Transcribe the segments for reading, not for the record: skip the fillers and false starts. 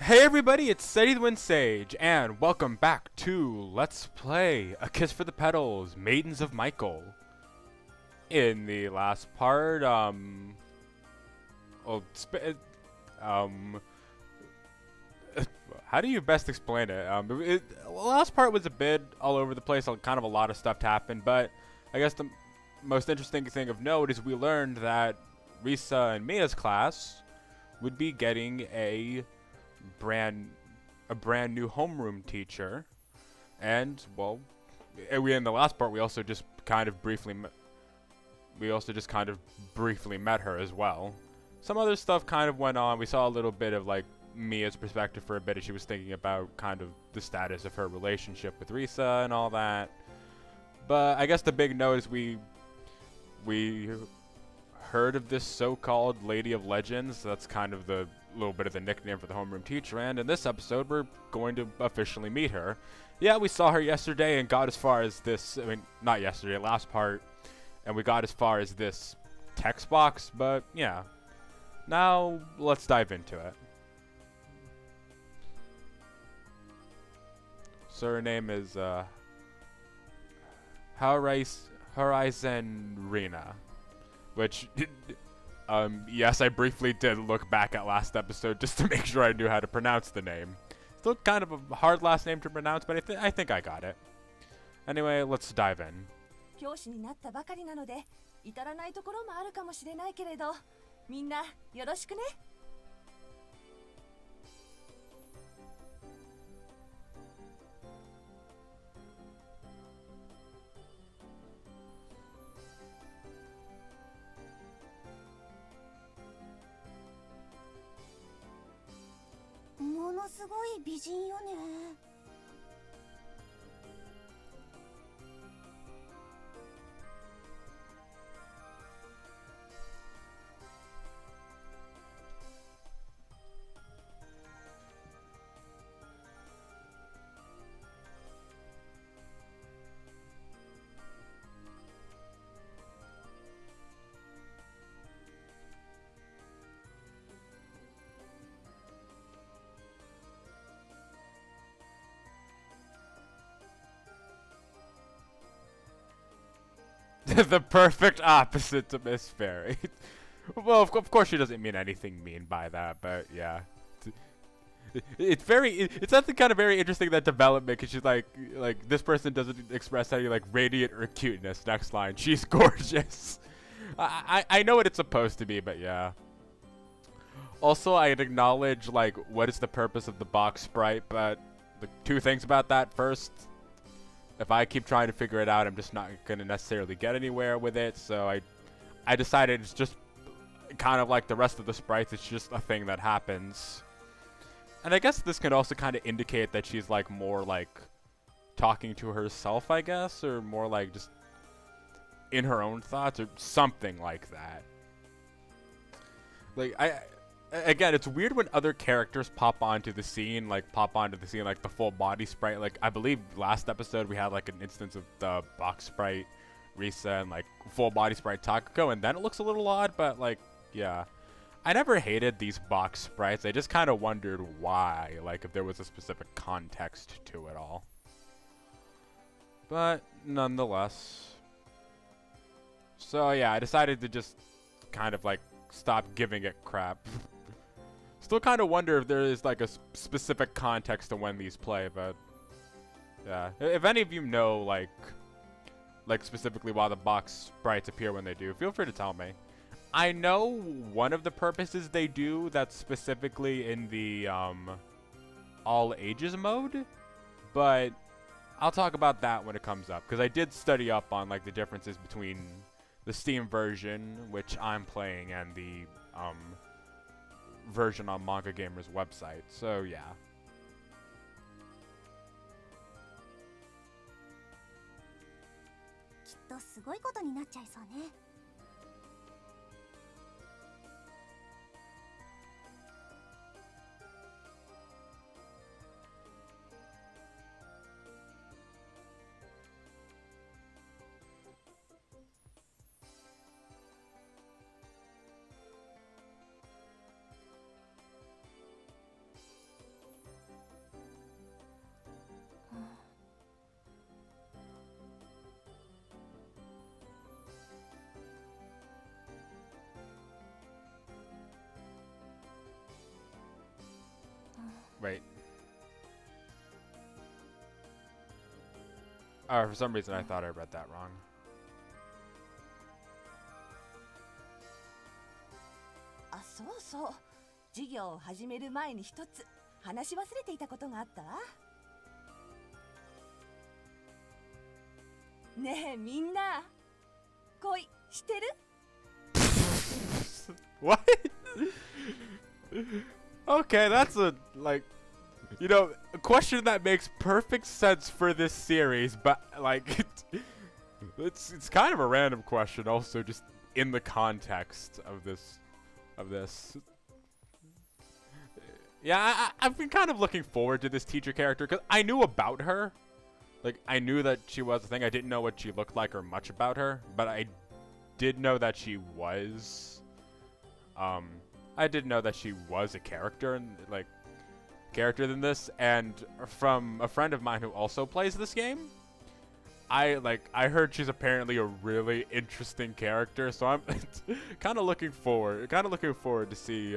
Hey everybody, it's Seti the Wind Sage, and welcome back to Let's Play A Kiss for the Petals, Maidens of Michael. In the last part, well, how do you best explain it? The last part was a bit all over the place, kind of a lot of stuff happened, but I guess the most interesting thing of note is we learned that Risa and Mia's class would be getting a brand new homeroom teacher, and well, in the last part we also just kind of briefly met her as well. Some other stuff kind of went on. We saw a little bit of like Mia's perspective for a bit as she was thinking about kind of the status of her relationship with Risa and all that. But I guess the big note is we heard of this so-called Lady of Legends. That's kind of the little bit of the nickname for the homeroom teacher, and in this episode we're going to officially meet her. Yeah, we saw her yesterday and got as far as this, not yesterday, last part, and we got as far as this text box, but yeah. Now, let's dive into it. So her name is, Horizon Rena, which, yes, I briefly did look back at last episode just to make sure I knew how to pronounce the name. Still kind of a hard last name to pronounce, but I think I got it. Anyway, let's dive in. 教師になったばかりなので、至らないところもあるかもしれないけれど、みんなよろしくね。ものすごい美人よね。The perfect opposite to Miss Fairy. Well, of course she doesn't mean anything mean by that, but yeah. It's something kind of very interesting, that development, because she's like this person doesn't express any like radiant or cuteness. Next line, she's gorgeous. I know what it's supposed to be, but yeah. Also, I'd acknowledge like what is the purpose of the box sprite, but the two things about that. First, if I keep trying to figure it out, I'm just not going to necessarily get anywhere with it, so I decided it's just kind of like the rest of the sprites, it's just a thing that happens. And I guess this can also kind of indicate that she's like more like talking to herself, I guess, or more like just in her own thoughts or something like that. Like, again, it's weird when other characters pop onto the scene, like the full body sprite. Like, I believe last episode we had like an instance of the box sprite Risa and like full body sprite Takako, and then it looks a little odd, but like, yeah. I never hated these box sprites. I just kind of wondered why, like if there was a specific context to it all. But nonetheless. So yeah, I decided to just kind of like stop giving it crap. Still kind of wonder if there is like a specific context to when these play, but yeah. If any of you know like specifically why the box sprites appear when they do, feel free to tell me. I know one of the purposes they do that's specifically in the all ages mode, but I'll talk about that when it comes up, because I did study up on like the differences between the Steam version, which I'm playing, and the version on Manga Gamer's website. So yeah. きっとすごいことになっちゃいそうね。Wait. Oh, for some reason I thought I read that wrong. あ、そうそう。授業を始める前に一つ話し忘れていたことがあったわ。ねえみんな、恋してる？ What? Okay, that's a, like, you know, a question that makes perfect sense for this series, but, like, it's kind of a random question also, just in the context of this. Yeah, I've been kind of looking forward to this teacher character, because I knew about her. Like, I knew that she was a thing. I didn't know what she looked like or much about her, but I did know that she was, I did know that she was a character in, like, in this, and from a friend of mine who also plays this game, I heard she's apparently a really interesting character, so I'm kind of looking forward to see,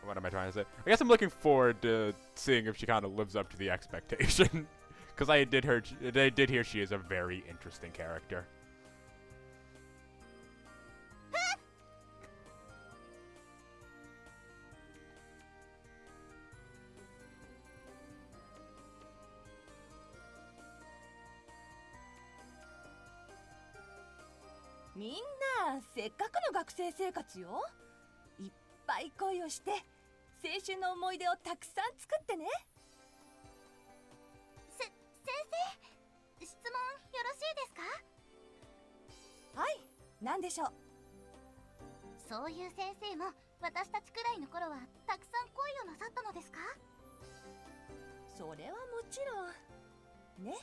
what am I trying to say? I guess I'm looking forward to seeing if she kind of lives up to the expectation, because I did hear she is a very interesting character. みんなせっかくの学生生活よ。いっぱい恋をして青春の思い出をたくさん作ってね。先生、質問よろしいですか？はい、なんでしょう。そういう先生も私たちくらいの頃はたくさん恋をなさったのですか？それはもちろんね。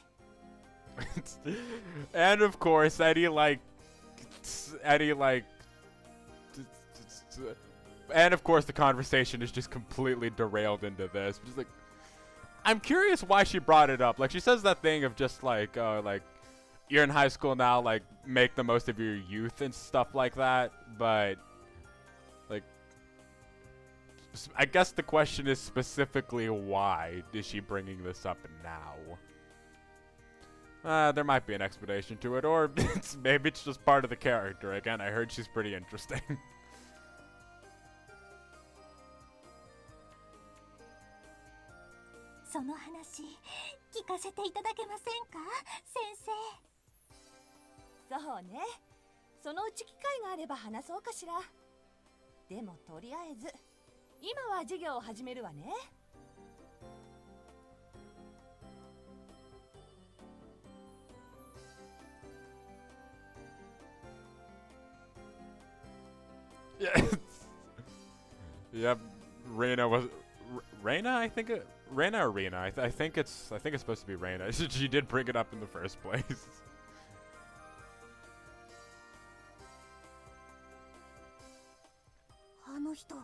And of course, and of course the conversation is just completely derailed into this. Just like, I'm curious why she brought it up. Like, she says that thing of just like you're in high school now, like, make the most of your youth and stuff like that. But like, I guess the question is specifically why is she bringing this up now? There might be an explanation to it, or maybe it's just part of the character. Again, I heard she's pretty interesting. その話聞かせていただけませんか、先生。そうね。そのうち機会があれば話そうかしら。でもとりあえず今は授業を始めるわね。Yep, Reina was Reina. I think Reina or Rena. I think it's supposed to be Reina. She did bring it up in the first place. あの人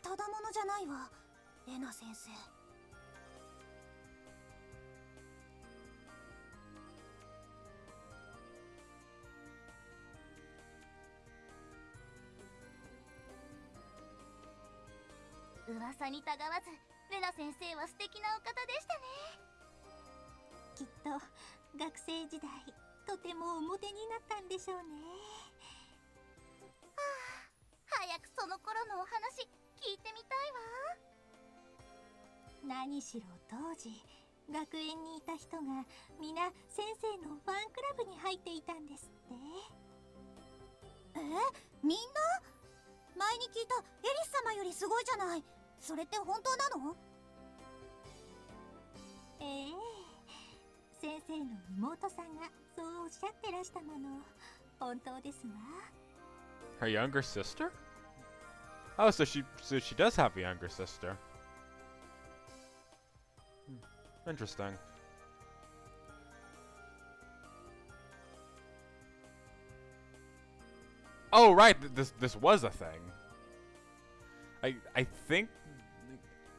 ただものじゃないわ、レナ先生。噂にたがわず、レナ先生は素敵なお方でしたね。きっと学生時代とてもおモテになったんでしょうね。早くその頃のお話聞いてみたいわ。何しろ当時学園にいた人が皆先生のファンクラブに入っていたんですって。みんな？前に聞いたエリス様よりすごいじゃない。それって本当なの？先生の妹さんがそうおっしゃってらしたもの。本当ですわ。Her younger sister? Oh, so she does have a younger sister. Interesting. Oh, right. This was a thing. I think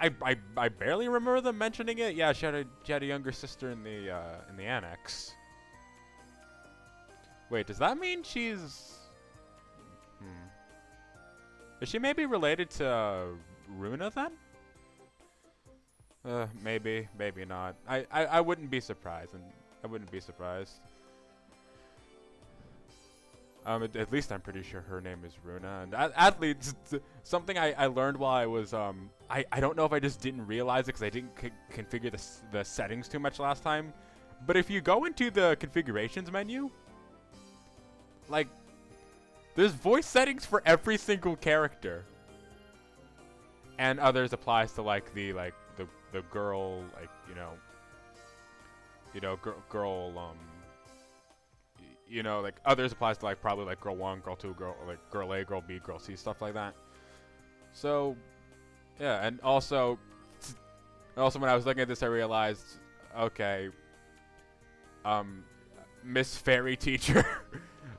I barely remember them mentioning it. Yeah, she had a younger sister in the annex. Wait, does that mean she's? Is she maybe related to Runa then? Maybe, maybe not. I wouldn't be surprised, and I wouldn't be surprised. At least I'm pretty sure her name is Runa. And athletes, something I learned while I was, I don't know if I just didn't realize it because I didn't configure the settings too much last time. But if you go into the configurations menu, like, there's voice settings for every single character. And others applies to like the girl, like, girl, like others applies to like probably like girl 1, girl 2, girl A, girl B, girl C, stuff like that. So yeah, and also when I was looking at this I realized, okay, Miss Fairy Teacher,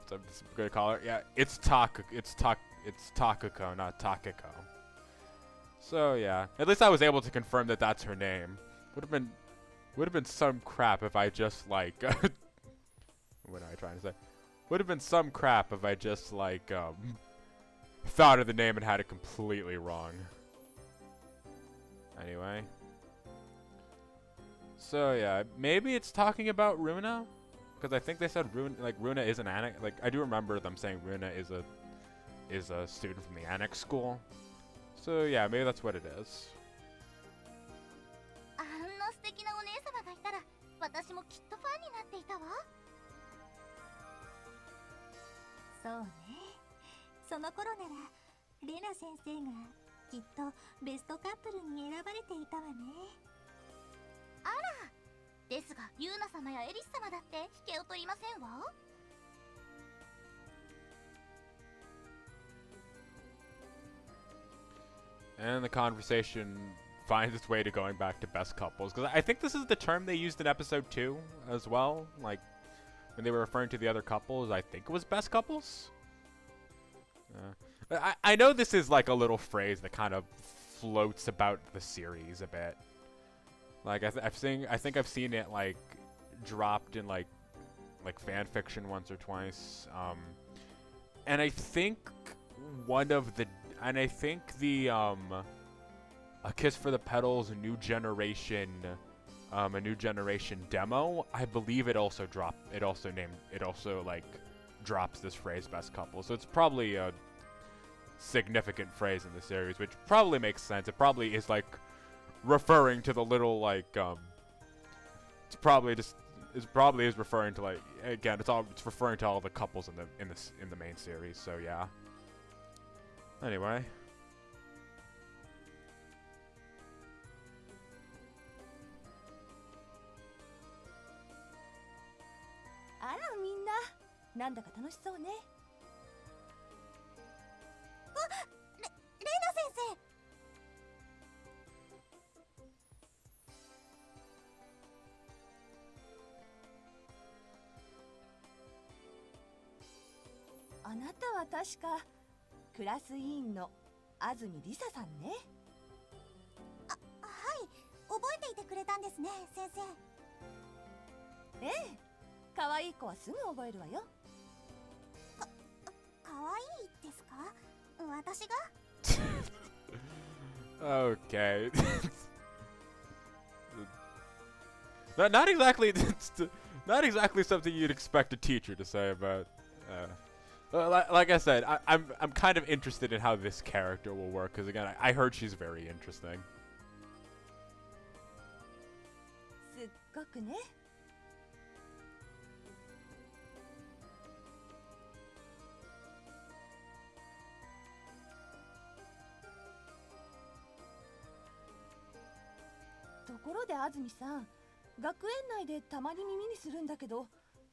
so I'm just gonna call her, yeah, it's Takako, not Takako. So yeah, at least I was able to confirm that that's her name. Would have been some crap if I just like what am I trying to say? Would have been some crap if I just like thought of the name and had it completely wrong. Anyway. So yeah, maybe it's talking about Runa, because I think they said Runa is an annex. Like I do remember them saying Runa is a student from the annex school. So yeah, maybe that's what it is. あんな素敵なお姉様がいたら、私もきっとファンになっていたわ。そうね。その頃なら、レナ先生がきっとベストカップルに選ばれていたわね。あら、ですがユーナ様やエリス様だって引けを取りませんわ。And the conversation finds its way to going back to best couples, because I think this is the term they used in episode 2 as well. Like when they were referring to the other couples, I think it was best couples. I know this is like a little phrase that kind of floats about the series a bit. Like I think I've seen it like dropped in like fan fiction once or twice. And I think the A Kiss for the Petals, a new generation demo, I believe it also like drops this phrase best couple. So it's probably a significant phrase in the series, which probably makes sense. It probably is like referring to the little like it probably is referring to like, again, it's referring to all the couples in the main series. So yeah. Anyway. あらみんな、なんだか楽しそうね。レナ先あなたは確かクラス委員の安住梨沙さんね。はい、覚えていてくれたんですね、先生。ええ、可愛い子はすぐ覚えるわよ。可愛いですか？私が？ Okay. not exactly not exactly something you'd expect a teacher to say about like I said, I'm kind of interested in how this character will work, because again, I heard she's very interesting. すっごくね。ところで安住さん、学園内でたまに耳にするんだけど、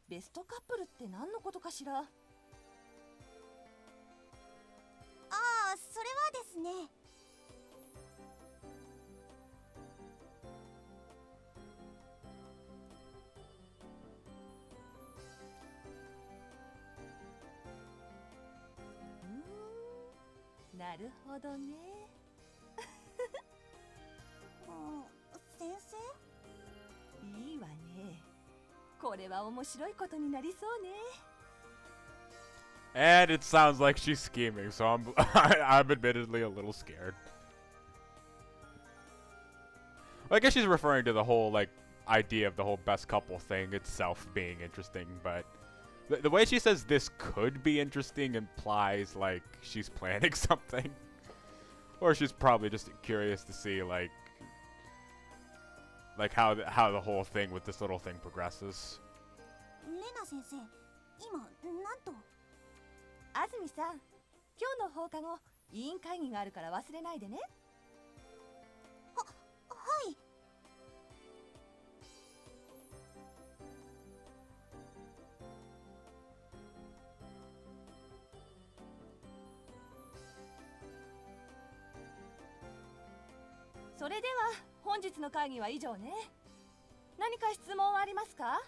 ベストカップルって何のことかしら？ああ、それはですね。なるほどね。先生？いいわね。これは面白いことになりそうね。And it sounds like she's scheming, so I'm admittedly a little scared. I guess she's referring to the whole like idea of the whole best couple thing itself being interesting, but the way she says this could be interesting implies like she's planning something, or she's probably just curious to see like how the whole thing with this little thing progresses. レナ先生、今なんと。安住さん、今日の放課後委員会議があるから忘れないでね。はい。それでは本日の会議は以上ね。何か質問はありますか？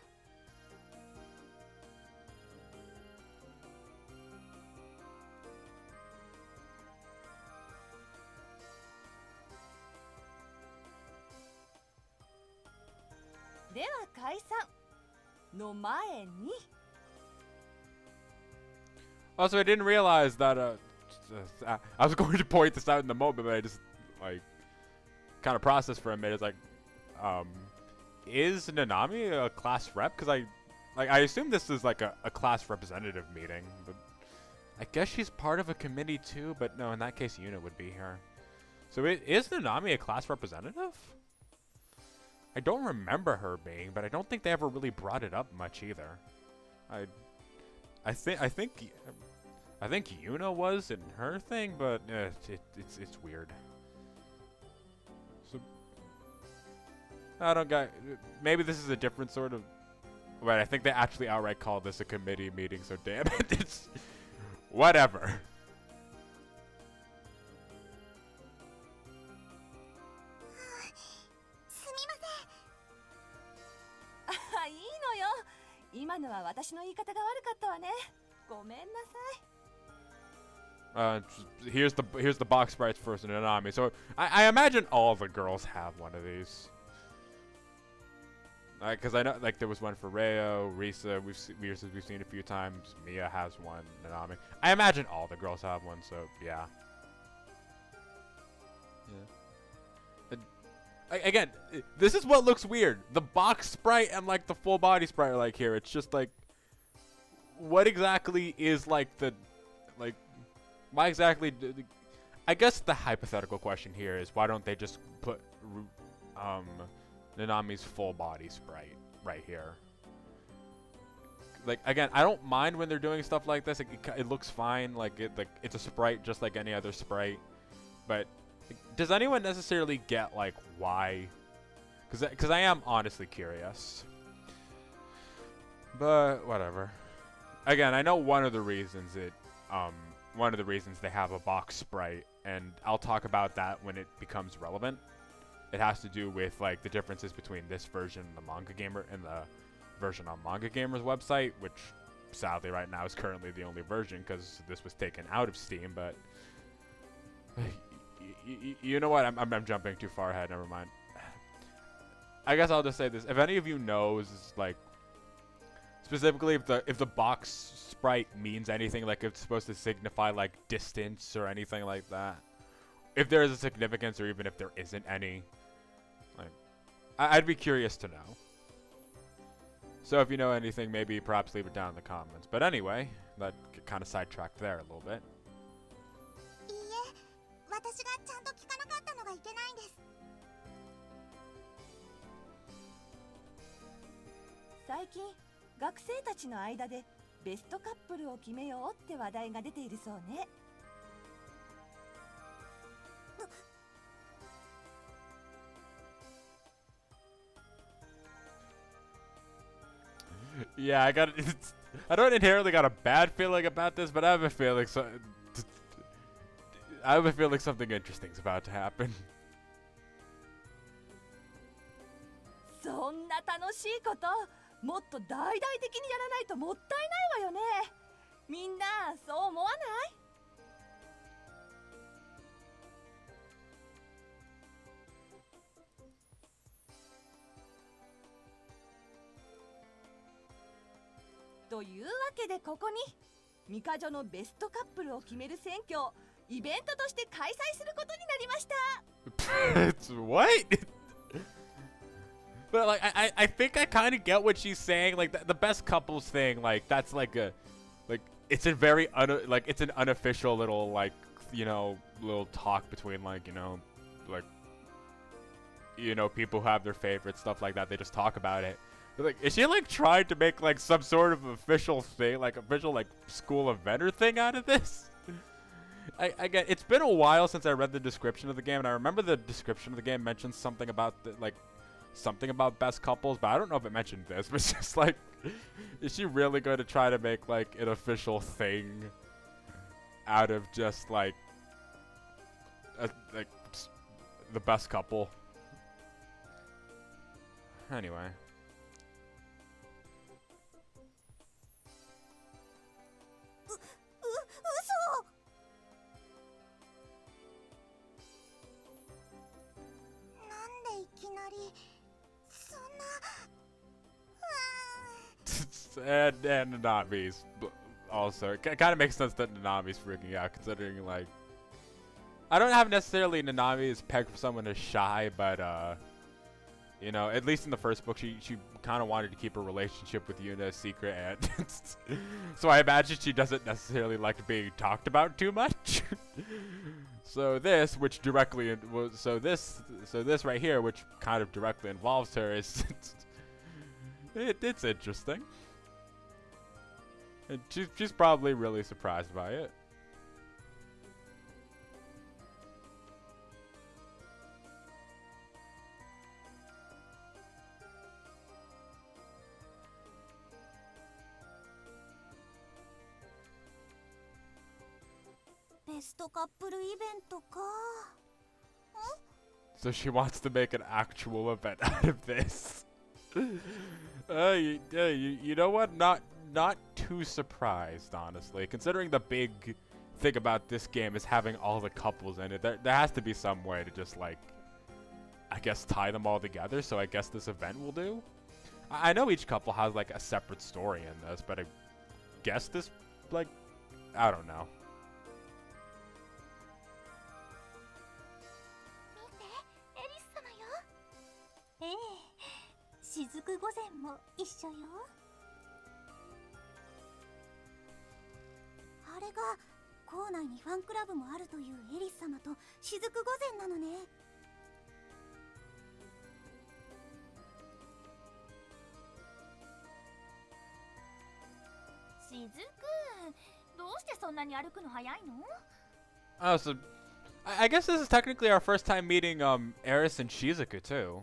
では解散の前に。Also, I didn't realize that I was going to point this out in the moment, but I just like kind of processed for a minute. It's like, is Nanami a class rep? Because I assume this is like a class representative meeting, but I guess she's part of a committee too. But no, in that case, Yuna would be here. So is Nanami a class representative? I don't remember her being, but I don't think they ever really brought it up much either. I think Yuna was in her thing, but it's weird. So I don't got. Maybe this is a different sort of. But I think they actually outright call this a committee meeting. So damn it, it's whatever. いいのよ。今のは私の言い方が悪かったわね。ごめんなさい。Here's the box sprites first in Nanami. So I imagine all the girls have one of these. Because I know like there was one for Reo, Risa. We've seen a few times. Mia has one. Nanami. I imagine all the girls have one. So yeah. Again, this is what looks weird. The box sprite and like the full body sprite are like here. It's just like, what exactly is like the, like, why exactly? I guess the hypothetical question here is why don't they just put Nanami's full body sprite right here? Like again, I don't mind when they're doing stuff like this. It looks fine. Like it's a sprite just like any other sprite, but. Does anyone necessarily get like why? Because I am honestly curious. But whatever. Again, I know one of the reasons they have a box sprite, and I'll talk about that when it becomes relevant. It has to do with like the differences between this version and the Manga Gamer and the version on Manga Gamer's website, which sadly right now is currently the only version because this was taken out of Steam, but. You know what? I'm jumping too far ahead. Never mind. I guess I'll just say this: if any of you knows, like, specifically if the box sprite means anything, like it's supposed to signify like distance or anything like that, if there is a significance or even if there isn't any, like, I'd be curious to know. So if you know anything, maybe perhaps leave it down in the comments. But anyway, that kind of sidetracked there a little bit. 私がちゃんと聞かなかったのがいけないんです。最近学生たちの間でベストカップルを決めようって話題が出ているそうね。Yeah, I don't inherently got a bad feeling about this, but I have a feeling something interesting is about to happen. そんな楽しいこと、もっと大々的にやらないともったいないわよね。みんなそう思わない？というわけでここにミカジョのベストカップルを決める選挙をイベントとして開催することになりました。What? But like, I think I kind of get what she's saying. Like the best couples thing, like that's like a, like it's a very like it's an unofficial little like, you know, little talk between like, like, people who have their favorite stuff like that. They just talk about it. But, like, is she like trying to make like some sort of official thing, like official like school event or thing out of this? I get, it's been a while since I read the description of the game, and I remember the description of the game mentions something about something about best couples, but I don't know if it mentioned this. But it's just like, is she really going to try to make like an official thing out of just like the best couple? Anyway. And Nanami's also. It kind of makes sense that Nanami's freaking out, considering like, I don't have necessarily Nanami as pegged for someone as shy, but at least in the first book, she kind of wanted to keep her relationship with Yuna a secret, and so I imagine she doesn't necessarily like being talked about too much. So this, which directly so this right here, which kind of directly involves her, is it's interesting, and she's probably really surprised by it. So she wants to make an actual event out of this. You know what? Not too surprised, honestly, considering the big thing about this game is having all the couples in it. There has to be some way to just like, I guess, tie them all together. So I guess this event will do. I know each couple has like a separate story in this, but I guess this, like, I don't know. 雫御前も一緒よ。あれが校内にファンクラブもあるというエリス様と雫御前なのね。雫、どうしてそんなに歩くの早いの? Oh, so I guess this is technically our first time meeting Eris and Shizuku too.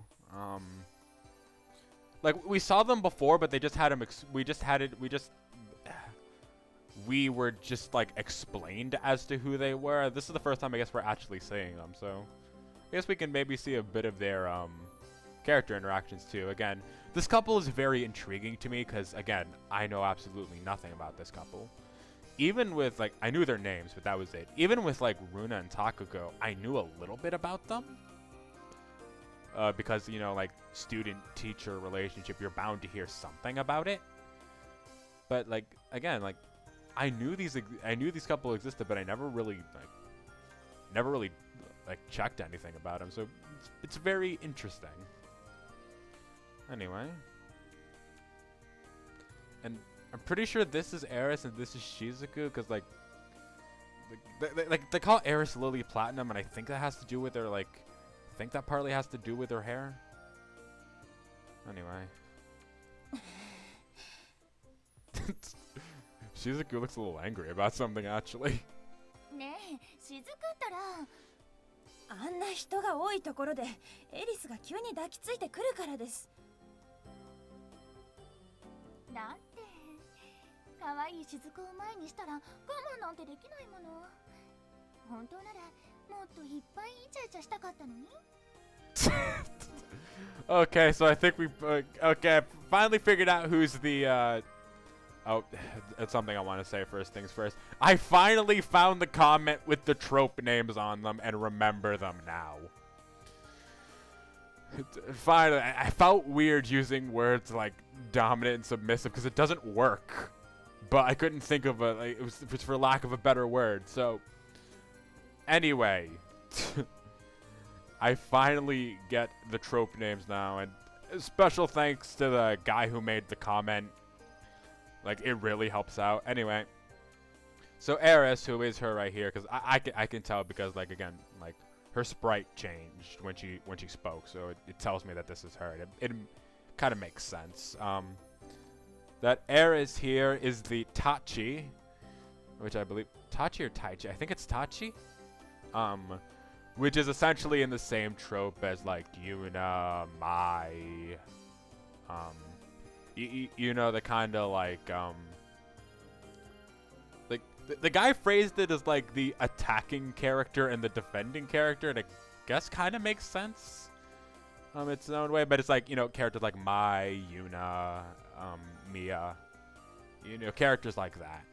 Like we saw them before, but they just had them. We were just like explained as to who they were. This is the first time I guess we're actually seeing them. So I guess we can maybe see a bit of their character interactions too. Again, this couple is very intriguing to me because again, I know absolutely nothing about this couple. Even with like, I knew their names, but that was it. Even with like Runa and Takuko, I knew a little bit about them. Because, you know, like student-teacher relationship, you're bound to hear something about it. But like, again, like, I knew these couple existed, but I never really checked anything about them. So it's very interesting. Anyway, and I'm pretty sure this is Eris and this is Shizuku, because like they call Eris Lily Platinum, and I think that has to do with their like. I think that partly has to do with her hair. Anyway. Shizuku looks a little angry about something, actually. ねえ、雫ったらあんな人が多いところでエリスが急に抱きついてくるからです。だって可愛い雫を前にしたら我慢なんてできないもの。本当ならもっといっぱいイチャイチャしたかったのに。Okay, so I think we okay, finally figured out who's the oh, it's something I want to say first things first. I finally found the comment with the trope names on them and remember them now. Finally, I felt weird using words like dominant and submissive because it doesn't work. But I couldn't think of a, like, it was for lack of a better word. So anyway, I finally get the trope names now, and special thanks to the guy who made the comment. Like, it really helps out. Anyway, so Eris, who is her right here, because I can tell because, like, again, like, her sprite changed when she spoke, so it tells me that this is her. It kind of makes sense. That Eris here is the Tachi, which I believe Tachi or Taichi. I think it's Tachi. Which is essentially in the same trope as like Yuna, Mai. You know, the kind of like the guy phrased it as like the attacking character and the defending character, and I guess kind of makes sense its own way, but it's like, you know, characters like Mai, Yuna, Mia, you know, characters like that.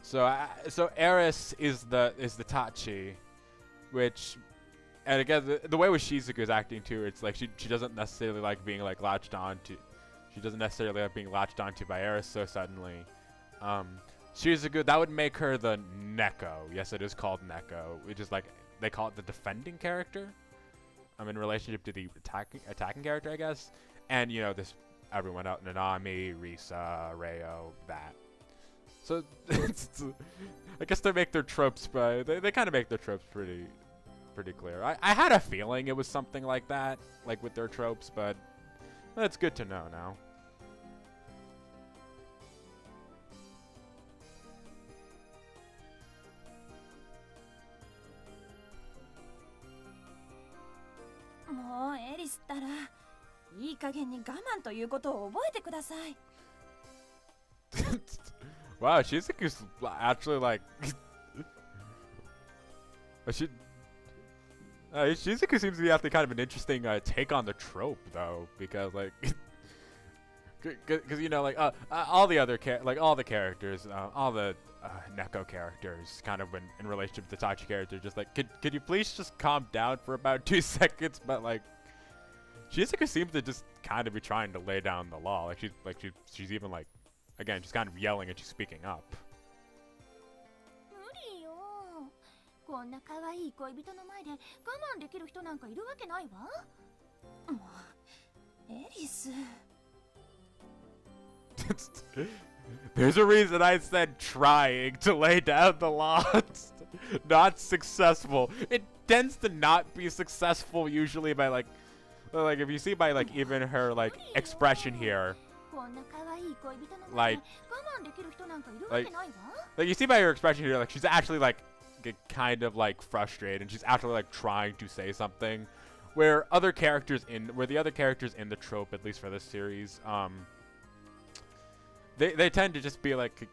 So Eris is the Tachi, which, and again, the way with Shizuku's acting too, it's like she doesn't necessarily like being like latched on to, she doesn't necessarily like being latched onto by Eris so suddenly. Shizuku, that would make her the Neko. Yes, it is called Neko, which is like, they call it the defending character. In relationship to the attacking character, I guess. And, you know, this, everyone out, Nanami, Risa, Reo, that. So, I guess they make their tropes, but they kind of make their tropes pretty clear. I had a feeling it was something like that, like with their tropes, but it's good to know now. Wow, Shizuku's actually like Shizuku seems to be actually kind of an interesting take on the trope, though, because like, because you know, like all the other all the characters, all the Neko characters, kind of in relationship to the Tachi character, just like, could you please just calm down for about 2 seconds? But like, Shizuku seems to just kind of be trying to lay down the law. She's even like, again, she's kind of yelling and she's speaking up. There's a reason I said trying to lay down the law. Not successful. It tends to not be successful usually by like if you see by like even her like expression here, like you see by her expression here, like she's actually like kind of like frustrated and she's actually like trying to say something, where the other characters in the trope, at least for this series, they tend to just be like,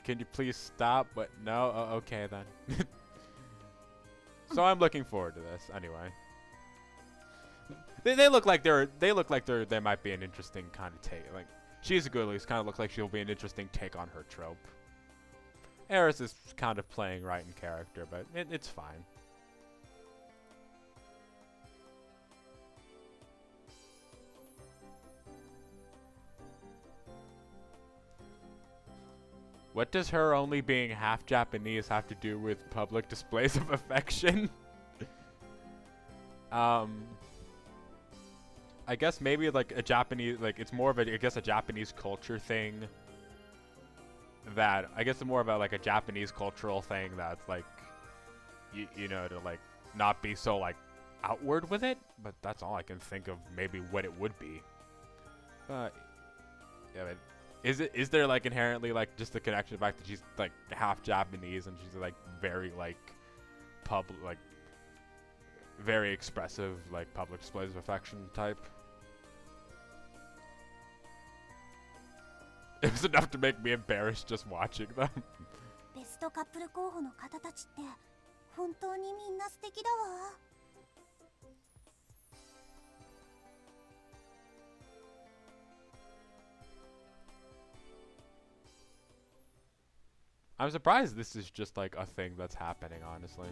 can you please stop? But no, okay then. So I'm looking forward to this anyway. They look like they might be an interesting kind of take. Like, Shizuku at least kind of looks like she'll be an interesting take on her trope. Eris is kind of playing right in character, but it's fine. What does her only being half Japanese have to do with public displays of affection? I guess maybe like a Japanese, like it's more of a, I guess a Japanese culture thing. That, I guess it's more about like a Japanese cultural thing that's like, you know, to like not be so like outward with it. But that's all I can think of maybe what it would be. But, yeah, but is there like inherently like just the connection, the fact that she's like half Japanese and she's like very like very expressive, like public displays of affection type? It was enough to make me embarrassed just watching them. I'm surprised this is just like a thing that's happening, honestly.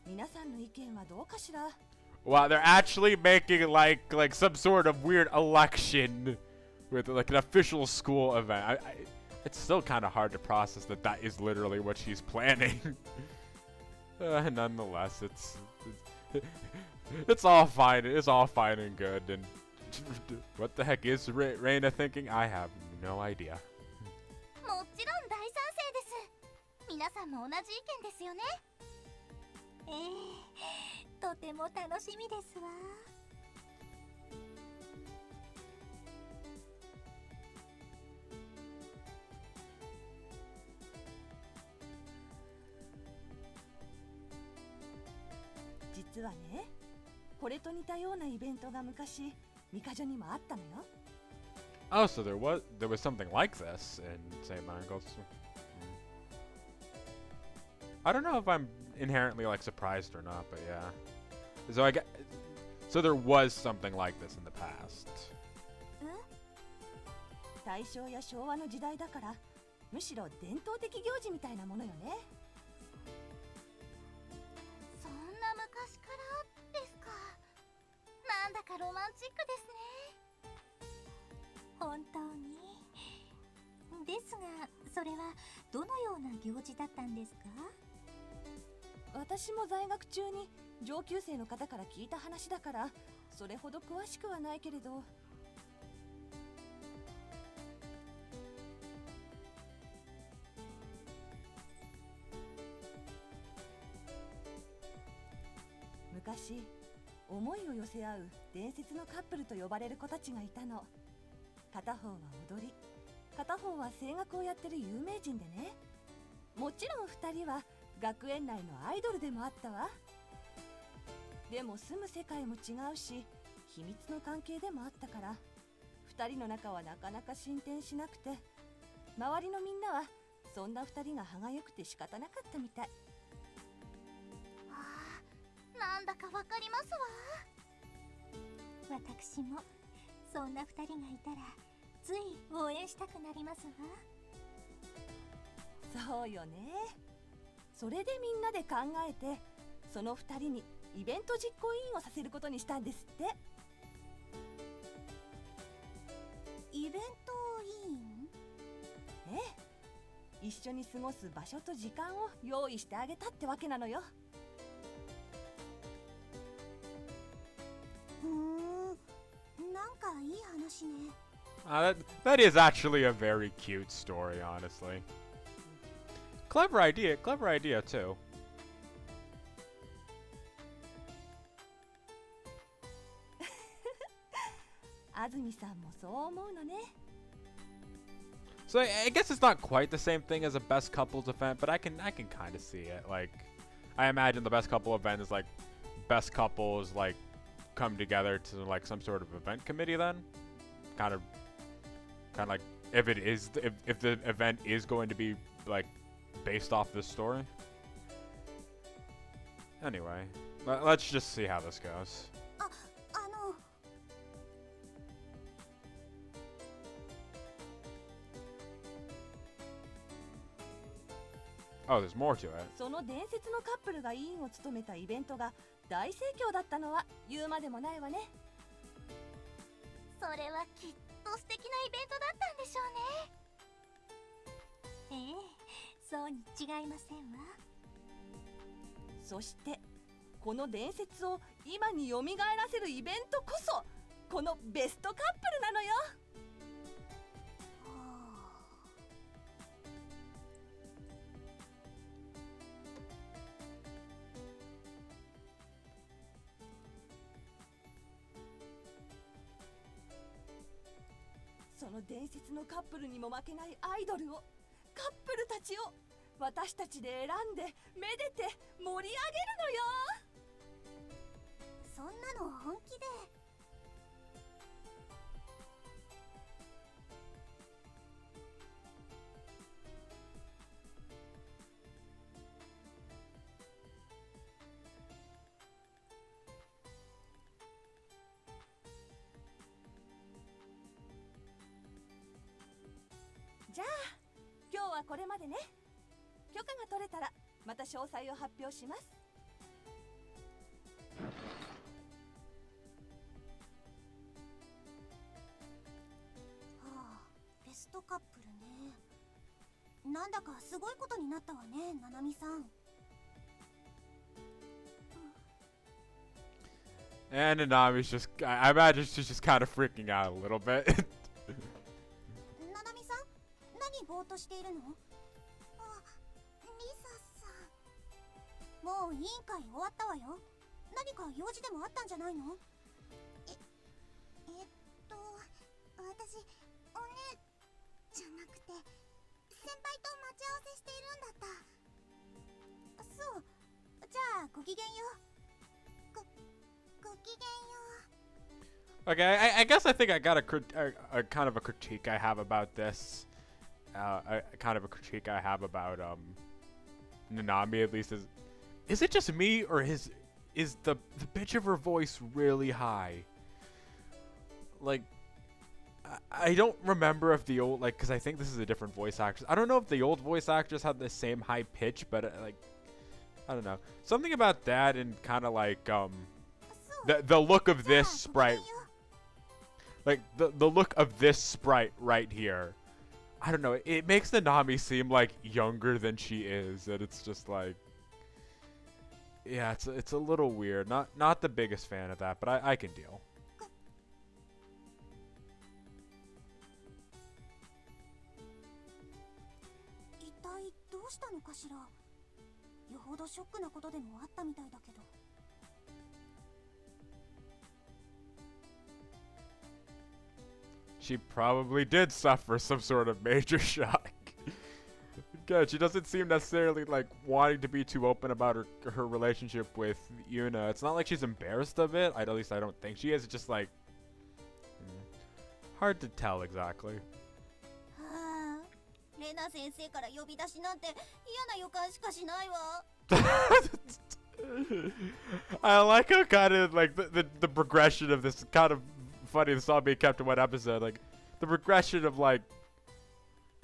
皆さんの意見はどうかしら。 Wow, they're actually making like some sort of weird election with like an official school event. It's still kind of hard to process that that is literally what she's planning. Nonetheless, it's all fine. It's all fine and good. And what the heck is Reina thinking? I have no idea. もちろん大賛成です。皆さんも同じ意見ですよね。とても楽しみですわ。実はね、これと似たようなイベントが昔ミカジョにもあったのよ。Oh, so there was something like this in St. Michael's. I don't know if I'm inherently like surprised or not, but yeah. So there was something like this in the past. 大正や昭和の時代だから、むしろ伝統的行事みたいなものよね。そんな昔からですか。なんだかロマンチックですね。本当に。ですが、それはどのような行事だったんですか？私も在学中に上級生の方から聞いた話だから、それほど詳しくはないけれど。昔、思いを寄せ合う伝説のカップルと呼ばれる子たちがいたの。片方は踊り、片方は声楽をやってる有名人でね。もちろん2人は学園内のアイドルでもあったわ。でも住む世界も違うし、秘密の関係でもあったから、2人の仲はなかなか進展しなくて、周りのみんなはそんな2人が歯がゆくて仕方なかったみたい。なんだかわかりますわ。私もそんな2人がいたらつい応援したくなりますわ。そうよね。それでみんなで考えて、その2人にイベント実行委員をさせることにしたんですって。イベント委員？ええ、一緒に過ごす場所と時間を用意してあげたってわけなのよ。なんかいい話ね。That is actually a very cute story, honestly. Clever idea too. 安住さんもそう思うのね。So I guess it's not quite the same thing as a best couples event, but I can kind of see it. Like, I imagine the best couple event is like best couples like come together to like some sort of event committee. Then, kind of like if the event is going to be like based off this story. Anyway, let's just see how this goes. Oh, there's more to it. その伝説のカップルが委員を務めたイベントが大盛況だったのは言うまでもないわね。それはきっと素敵なイベントだったんでしょうね。そうに違いませんわ。そしてこの伝説を今によみがえらせるイベントこそこのベストカップルなのよ。その伝説のカップルにも負けないアイドルを、カップルたちを私たちで選んでめでて盛り上げるのよ。そんなの本気で。じゃあ今日はこれまでね。許可が取れたらまた詳細を発表します。トカップルね。なんだかすごいことになったわね、ナナミさん。 And Nanami's just, I imagine she's just kind of freaking out a little bit. ナナミさん、何ぼーっとしているの？あ、リサさん。もう委員会終わったわよ。何か用事でもあったんじゃないの？私、お姉じゃなくて先輩と待ち合わせしているんだった。そう、じゃあごきげんよう。ごきげんよう。 Okay, I guess I think I got a kind of a critique I have about this. A kind of a critique I have about Nanami, at least. Is it just me, or is the pitch of her voice really high? Like, I don't remember if the old, like, because I think this is a different voice actress. I don't know if the old voice actress had the same high pitch, but like, I don't know. Something about that and kind of like the look of this sprite. Like the look of this sprite right here. I don't know. It makes Nanami seem like younger than she is, and it's just like, yeah, it's a little weird. Not the biggest fan of that, but I can deal. どうしたのかしら。よほどショックなことでもあったみたいだけど。She probably did suffer some sort of major shock. Good, she doesn't seem necessarily like wanting to be too open about her relationship with Yuna. It's not like she's embarrassed of it. At least I don't think she is. It's just like hard to tell exactly. レナ先生から呼び出しなんて嫌な予感しかしないわ。I like how kind of like the progression of this, kind of funny. This all being kept in one episode, like the progression of like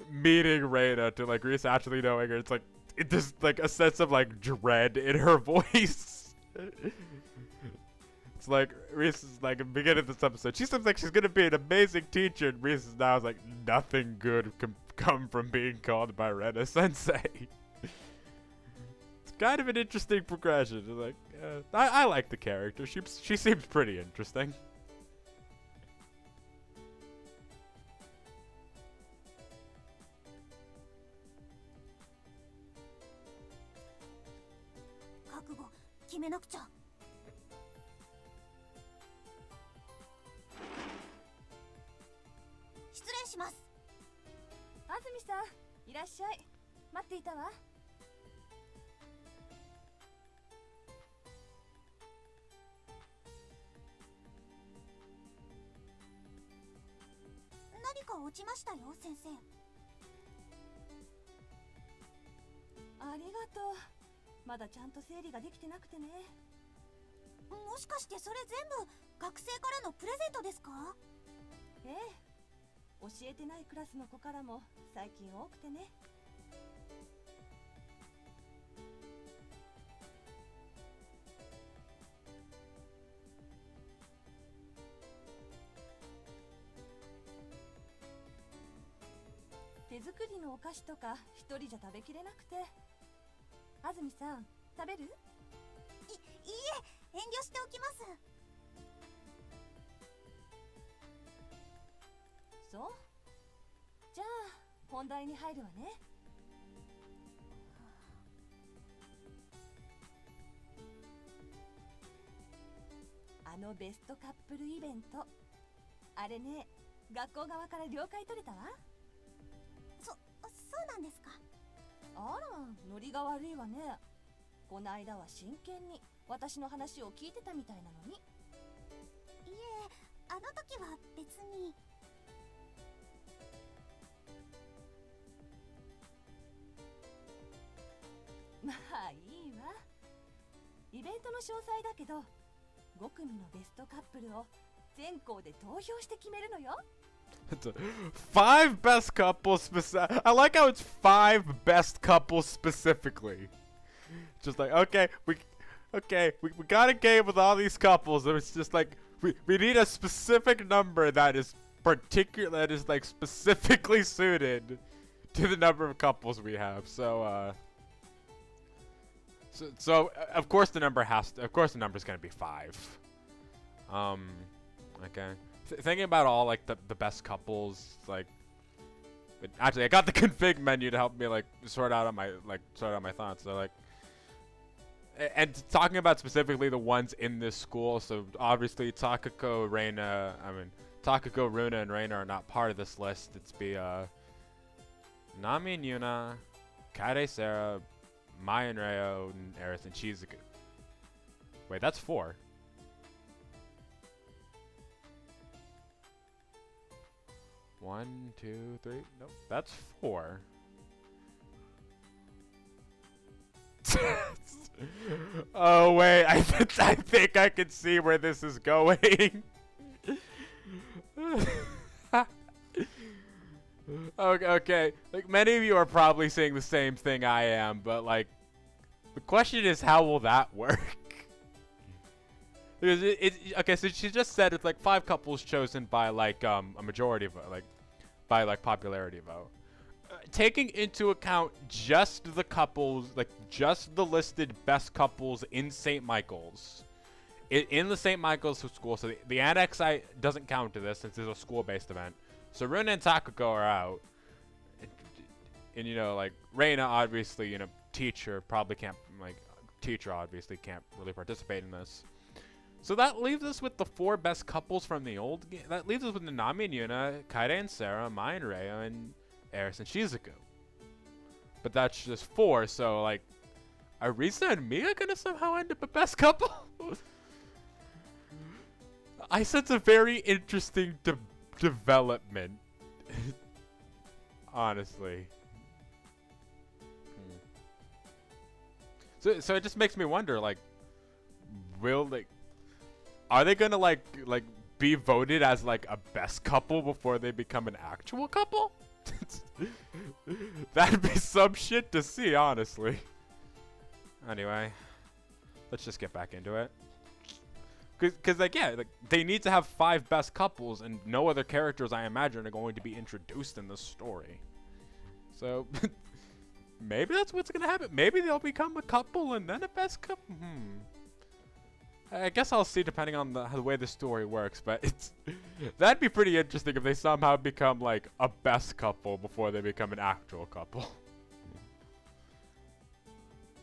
meeting Reina to like Reese actually knowing her. It's like there's like a sense of like dread in her voice. It's like Reese is like at the beginning of this episode, she seems like she's gonna be an amazing teacher, and Reese is now like nothing good can come from being called by Reina Sensei. It's kind of an interesting progression. Like I like the character. She seems pretty interesting. 覚悟決めなくちゃ。失礼します。安住さん、いらっしゃい。待っていたわ。何か落ちましたよ、先生。ありがとう。まだちゃんと整理ができてなくてね。もしかしてそれ全部学生からのプレゼントですか？ええ、教えてないクラスの子からも最近多くてね。手作りのお菓子とか一人じゃ食べきれなくて。安住さん、食べる？いいえ、遠慮しておきます。そう？じゃあ本題に入るわね。あのベストカップルイベント、あれね、学校側から了解取れたわ。そうなんですか。あら、ノリが悪いわね。こないだは真剣に私の話を聞いてたみたいなのに。いえ、あの時は別に。まあいいわ。イベントの詳細だけど、5組のベストカップルを全校で投票して決めるのよ。It's 5 best couples specific. I like how it's 5 best couples specifically. Just like, okay, we got a game with all these couples, and it's just like we need a specific number that is that is like specifically suited to the number of couples we have. So of course the number's gonna be 5. Okay. Thinking about all like the best couples, like actually I got the config menu to help me like sort out my thoughts. So like, and talking about specifically the ones in this school, so obviously Takako, Runa, and Reina are not part of this list. It's Nami and Yuna, Kaede, Sarah, Mai and Reo, and Eris and Shizuku. Wait, that's 4. One, two, three. Nope, that's 4. Oh wait, I think I can see where this is going. Okay, like many of you are probably saying the same thing I am, but like the question is, how will that work? Because okay, so she just said it's like 5 couples chosen by like a majority vote, like by like popularity vote. Taking into account just the couples, like just the listed best couples in St. Michael's, in the St. Michael's school. So the annex doesn't count to this since it's a school-based event. So Runa and Takako are out, and you know, like Reina, obviously, you know, teacher obviously can't really participate in this. So that leaves us with the 4 best couples from the old game. That leaves us with Nanami and Yuna, Kaede and Sarah, Mai and Reo, and Eris and Shizuku. But that's just 4, so like, are Risa and Mia gonna somehow end up a best couple? I sense a very interesting development. Honestly. So it just makes me wonder, like, are they gonna like be voted as like a best couple before they become an actual couple? That'd be some shit to see, honestly. Anyway, let's just get back into it. Cause like, yeah, like they need to have 5 best couples, and no other characters I imagine are going to be introduced in the story. So maybe that's what's gonna happen. Maybe they'll become a couple and then a best couple. I guess I'll see depending on the way the story works, but that'd be pretty interesting if they somehow become like a best couple before they become an actual couple.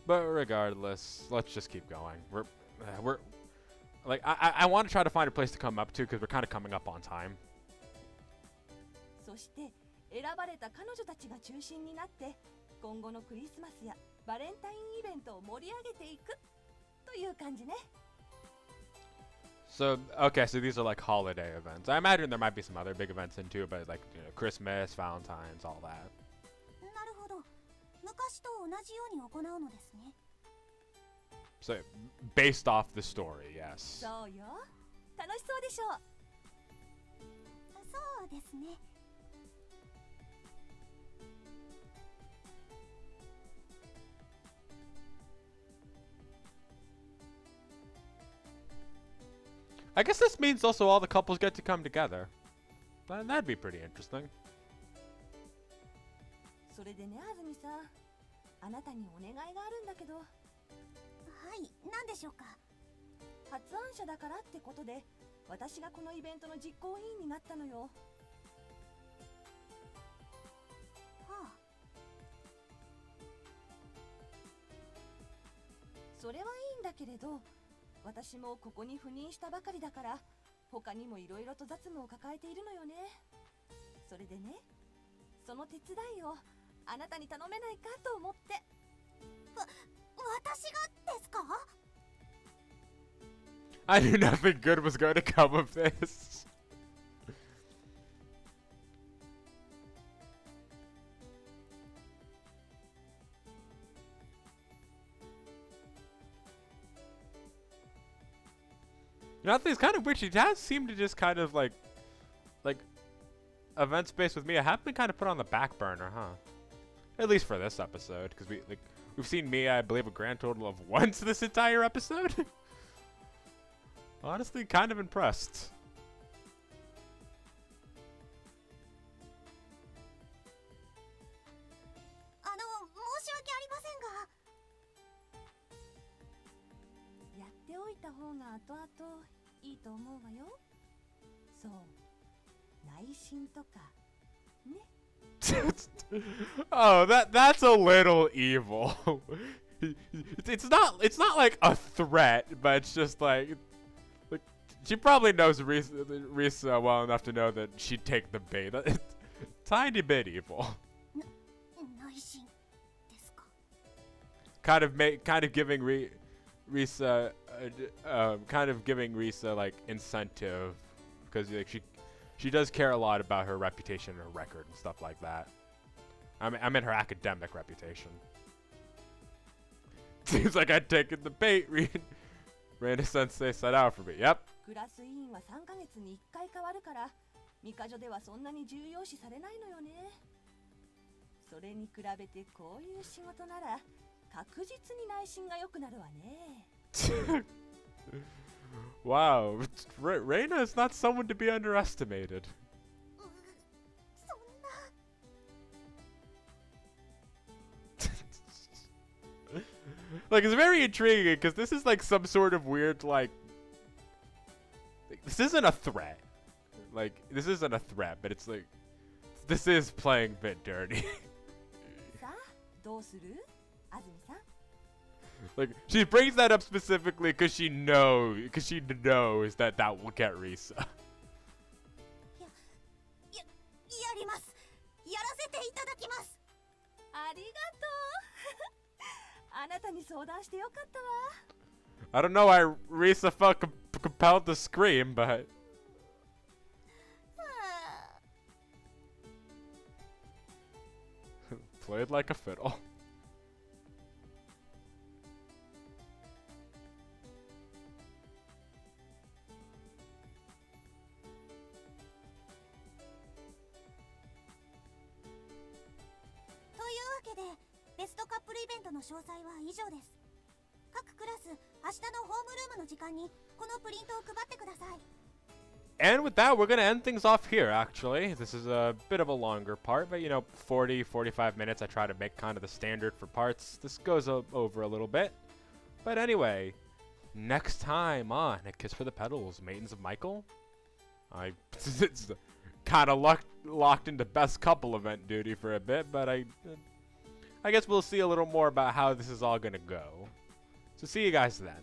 But regardless, let's just keep going. We're like, I want to try to find a place to come up to because we're kind of coming up on time. そして選ばれた彼女たちが中心になって今後のクリスマスやバレンタインイベントを盛り上げていくという感じね。So, okay, so these are like holiday events. I imagine there might be some other big events in too, but like, you know, Christmas, Valentine's, all that. なるほど。昔と同じように行うのですね。So, based off the story, yes. そうよ。楽しそうでしょう。そうですね。I guess this means also all the couples get to come together. That'd be pretty interesting. それでね、あずみさん、あなたにお願いがあるんだけど。はい、何でしょうか。発案者だからってことで、私がこのイベントの実行委員になったのよ。はあ。それはいいんだけれど、私もここに赴任したばかりだから、他にもいろいろと雑務を抱えているのよね。それでね、その手伝いをあなたに頼めないかと思って。私がですか？ I knew nothing good was going to come of this. You know, it's kind of weird. She does seem to just kind of like event space with Mia have been kind of put on the back burner, huh? At least for this episode, because we've seen Mia, I believe, a grand total of once this entire episode. Honestly, kind of impressed. た方が後々いいと思うわよ。そう、内心とかね。Oh, that's a little evil. It's not like a threat, but it's just like she probably knows Risa well enough to know that she'd take the bait. Tiny bit evil. 内心ですか。Kind of giving Risa kind of giving Risa like incentive because like she does care a lot about her reputation and her record and stuff like that. I mean her academic reputation. Seems like I'd taken the bait. Reina Sensei set out for me. Yep. クラス委員は3ヶ月に1回変わるから、ミカジョではそんなに重要視されないのよね。それに比べてこういう仕事なら確実に内心が良くなるわね。Wow, Reina is not someone to be underestimated. そんな。Like, it's very intriguing because this is like some sort of weird like this isn't a threat. Like, this isn't a threat, but it's like this is playing a bit dirty. さあ、どうする？安住さん。Like, she brings that up specifically because she knows that will get Risa. やります。やらせていただきます。ありがとう。あなたに相談してよかったわ。I don't know why Risa felt compelled to scream, but played like a fiddle. というわけで、ベストカップルイベントの詳細は以上です。各クラス、明日のホームルームの時間にこのプリントを配ってください。And with that, we're going to end things off here, actually. This is a bit of a longer part, but, 40, 45 minutes. I try to make kind of the standard for parts. This goes over a little bit. But anyway, next time on A Kiss for the Petals, Maidens of Michael. It's kind of locked into best couple event duty for a bit, but I guess we'll see a little more about how this is all going to go. So see you guys then.